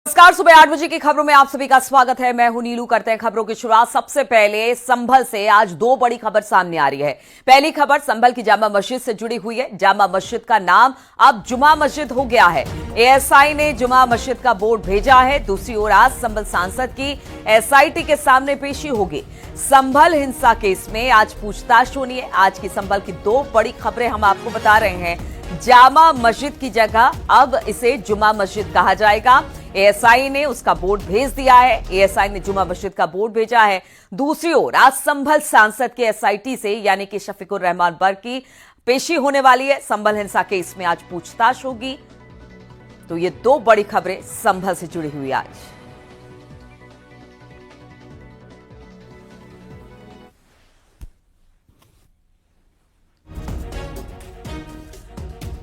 नमस्कार। सुबह 8 बजे की खबरों में आप सभी का स्वागत है। मैं हूं नीलू। करते हैं खबरों की शुरुआत। सबसे पहले संभल से आज दो बड़ी खबर सामने आ रही है। पहली खबर संभल की जामा मस्जिद से जुड़ी हुई है। जामा मस्जिद का नाम अब जुमा मस्जिद हो गया है। एएसआई ने जुमा मस्जिद का बोर्ड भेजा है। दूसरी ओर आज संभल सांसद की एसआईटी के सामने पेशी होगी। संभल हिंसा केस में आज पूछताछ होनी है। आज की संभल की दो बड़ी खबरें हम आपको बता रहे हैं। जामा मस्जिद की जगह अब इसे जुमा मस्जिद कहा जाएगा। एएसआई ने उसका बोर्ड भेज दिया है। एएसआई ने जुमा मस्जिद का बोर्ड भेजा है। दूसरी ओर आज संभल सांसद के एसआईटी से यानी कि शफीकुर रहमान बर्क की पेशी होने वाली है। संभल हिंसा केस में आज पूछताछ होगी। तो ये दो बड़ी खबरें संभल से जुड़ी हुई आज।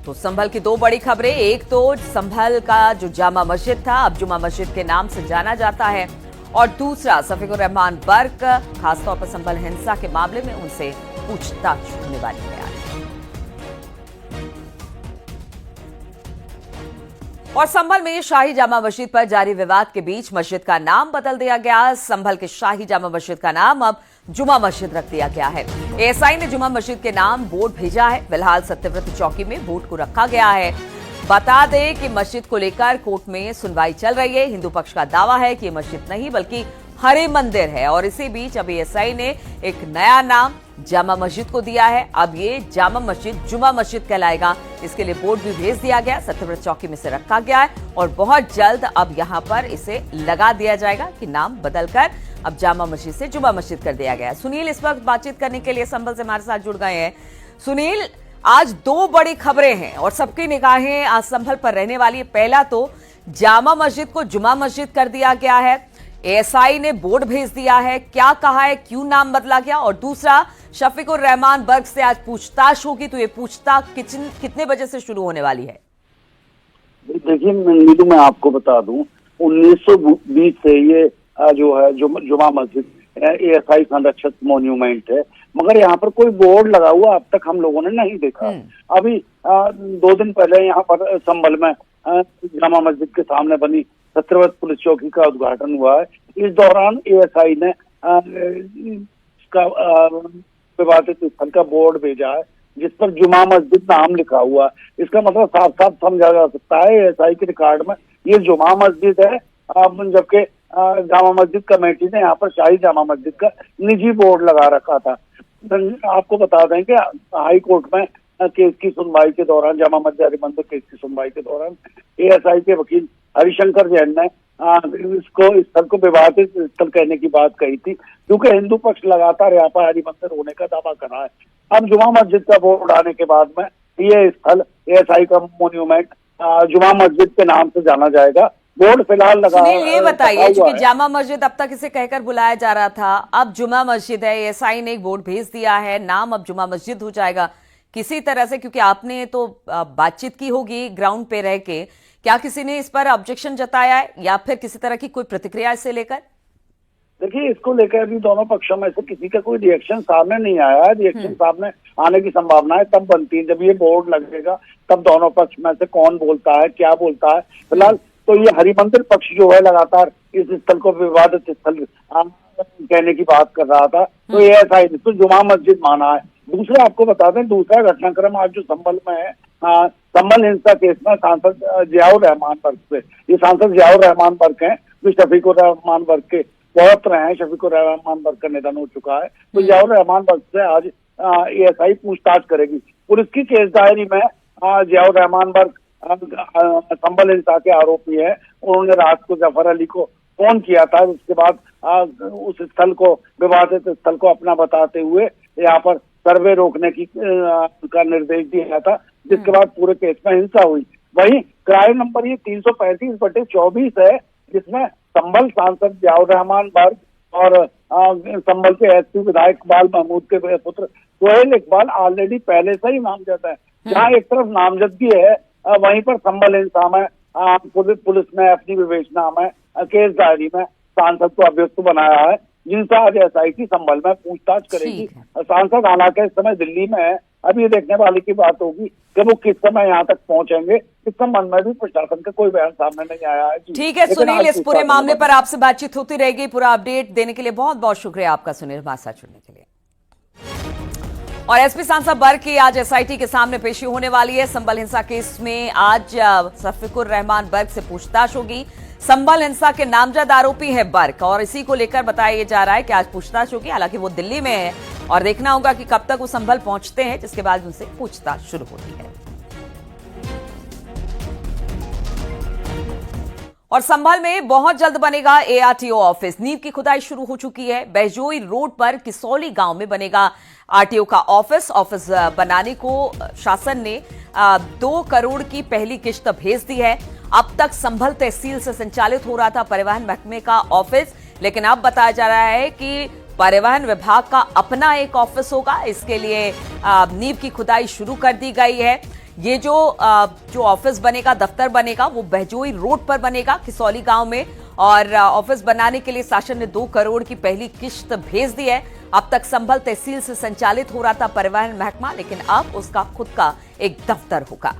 तो संभल की दो बड़ी खबरें। एक तो संभल का जो जामा मस्जिद था अब जुमा मस्जिद के नाम से जाना जाता है, और दूसरा शफीकुर रहमान बर्क खासतौर पर संभल हिंसा के मामले में उनसे पूछताछ होने वाली है। और संभल में शाही जामा मस्जिद पर जारी विवाद के बीच मस्जिद का नाम बदल दिया गया। संभल के शाही जामा मस्जिद का नाम अब जुमा मस्जिद रख दिया गया है। एएसआई ने जुमा मस्जिद के नाम बोर्ड भेजा है। फिलहाल सत्यव्रत चौकी में बोर्ड को रखा गया है। बता दें कि मस्जिद को लेकर कोर्ट में सुनवाई चल रही है। हिंदू पक्ष का दावा है कि ये मस्जिद नहीं बल्कि हरे मंदिर है, और इसी बीच अब एएसआई ने एक नया नाम जामा मस्जिद को दिया है। अब ये जामा मस्जिद जुमा मस्जिद कहलाएगा। इसके लिए बोर्ड भी भेज दिया गया। सत्यव्रत चौकी में से रखा गया है और बहुत जल्द अब यहां पर इसे लगा दिया जाएगा कि नाम बदलकर अब जामा मस्जिद से जुमा मस्जिद कर दिया गया है। सुनील इस वक्त बातचीत करने के लिए संभल से हमारे साथ जुड़ गए हैं। सुनील, आज दो बड़ी खबरें हैं और सबकी निगाहें आज संभल पर रहने वाली है। पहला तो जामा मस्जिद को जुमा मस्जिद कर दिया गया है। एएसआई ने बोर्ड भेज दिया है। क्या कहा है, क्यों नाम बदला गया? और दूसरा शफीकुर रहमान बर्क से आज पूछताछ होगी। तो ये पूछताछ कितने बजे से शुरू होने वाली है? देखिए नीलू, मैं आपको बता दूं 1920 से ये जो है जुमा मस्जिद एएसआई संरक्षित मॉन्यूमेंट है, मगर यहाँ पर कोई बोर्ड लगा हुआ अब तक हम लोगों ने नहीं देखा। अभी 2 दिन पहले यहाँ पर संभल में जामा मस्जिद के सामने बनी सत्यव्रत पुलिस चौकी का उद्घाटन हुआ है। इस दौरान एएसआई ने इसका विवादित स्थल का बोर्ड भेजा है जिस पर जुमा मस्जिद नाम लिखा हुआ है। इसका मतलब साफ साफ समझा जा सकता है एएसआई के रिकॉर्ड में ये जुमा मस्जिद है, जबकि जामा मस्जिद कमेटी ने यहाँ पर शाही जामा मस्जिद का निजी बोर्ड लगा रखा था। आपको बता दें कि हाई कोर्ट में केस की सुनवाई के दौरान, जामा मस्जिद हरि मंदिर केस की सुनवाई के दौरान एएसआई के वकील हरिशंकर जैन ने इस स्थल को विवादित स्थल कहने की बात कही थी, क्योंकि हिंदू पक्ष लगातार यहाँ पर हरि मंदिर होने का दावा कर रहा है। अब जुमा मस्जिद का बोर्ड आने के बाद में ये स्थल एएसआई का मॉन्यूमेंट जुमा मस्जिद के नाम से जाना जाएगा। बोर्ड फिलहाल लगा। ये बताइए, क्योंकि जामा मस्जिद अब तक इसे कहकर बुलाया जा रहा था, अब जुमा मस्जिद है। एएसआई ने एक बोर्ड भेज दिया है, नाम अब जुमा मस्जिद हो जाएगा। किसी तरह से, क्योंकि आपने तो बातचीत की होगी ग्राउंड पे रह के, क्या किसी ने इस पर ऑब्जेक्शन जताया है या फिर किसी तरह की कोई प्रतिक्रिया इसे लेकर? देखिए, इसको लेकर अभी दोनों पक्षों में से किसी का कोई रिएक्शन सामने नहीं आया है। रिएक्शन सामने आने की संभावना है तब बनती है जब ये बोर्ड लगेगा, तब दोनों पक्ष में से कौन बोलता है, क्या बोलता है। फिलहाल तो ये हरि मंदिर पक्ष जो है लगातार इस स्थल को विवादित स्थल कहने की बात कर रहा था, तो ये ऐसा ही तो जुमा मस्जिद माना है। दूसरा आपको बता दें, दूसरा घटनाक्रम आज जो संभल में है, संभल हिंसा केस में सांसद जियाउर रहमान बर्क से, ये सांसद जियाउर रहमान बर्क हैं जो शफीकुर रहमान बर्क के पौत्र हैं। शफीकुर रहमान बर्क का निधन हो चुका है, तो जियाउर रहमान बर्क से आज एएसआई पूछताछ करेगी। पुलिस की केस डायरी में जियाउर रहमान बर्क संभल हिंसा के आरोपी है। उन्होंने रात को जफर अली को फोन किया था, उसके बाद उस स्थल को, विवादित स्थल को अपना बताते हुए यहाँ पर सर्वे रोकने की का निर्देश दिया था, जिसके बाद पूरे केस में हिंसा हुई। वहीं क्राइम नंबर ये 335/24 है, जिसमें संभल सांसद जियाउर रहमान बर्क और संभल के एसपी विधायक इकबाल महमूद के पुत्र सोहेल इकबाल ऑलरेडी पहले से ही नामजद है। जहाँ एक तरफ नामजदगी है, वहीं पर संभल हिंसा में पुलिस ने अपनी विवेचना में केस डायरी में सांसद को अभियुक्त बनाया है, जिनसे आज एसआईटी संभल में पूछताछ करेगी। सांसद हालांकि इस समय दिल्ली में है, अब ये देखने वाले की बात होगी कि वो किस समय यहाँ तक पहुंचेंगे। इस संबंध में भी प्रशासन का कोई बयान सामने नहीं आया है। ठीक है लेकिन सुनील, आज इस पूरे पूछताछ मामले होने पर आपसे बातचीत होती रहेगी। पूरा अपडेट देने के लिए बहुत बहुत शुक्रिया आपका सुनील, हमारे साथ जुड़ने के लिए। और एसपी सांसद बर्क की आज एसआईटी के सामने पेशी होने वाली है। संभल हिंसा केस में आज शफीकुर रहमान बर्क से पूछताछ होगी। संभल हिंसा के नामजद आरोपी है बर्क और इसी को लेकर बताया जा रहा है कि आज पूछताछ होगी। हालांकि वो दिल्ली में है और देखना होगा कि कब तक वो संभल पहुंचते हैं, जिसके बाद उनसे पूछताछ शुरू होती है। और संभल में बहुत जल्द बनेगा एआरटीओ ऑफिस। नींव की खुदाई शुरू हो चुकी है। बहजोई रोड पर किसौली गांव में बनेगा आरटीओ का ऑफिस। ऑफिस बनाने को शासन ने 2 करोड़ की पहली किश्त भेज दी है। अब तक संभल तहसील से संचालित हो रहा था परिवहन महकमे का ऑफिस, लेकिन अब बताया जा रहा है कि परिवहन विभाग का अपना एक ऑफिस होगा। इसके लिए नींव की खुदाई शुरू कर दी गई है। ये जो ऑफिस बनेगा, दफ्तर बनेगा, वो बहजोई रोड पर बनेगा किसौली गांव में। और ऑफिस बनाने के लिए शासन ने 2 करोड़ की पहली किश्त भेज दी है। अब तक संभल तहसील से संचालित हो रहा था परिवहन महकमा, लेकिन अब उसका खुद का एक दफ्तर होगा।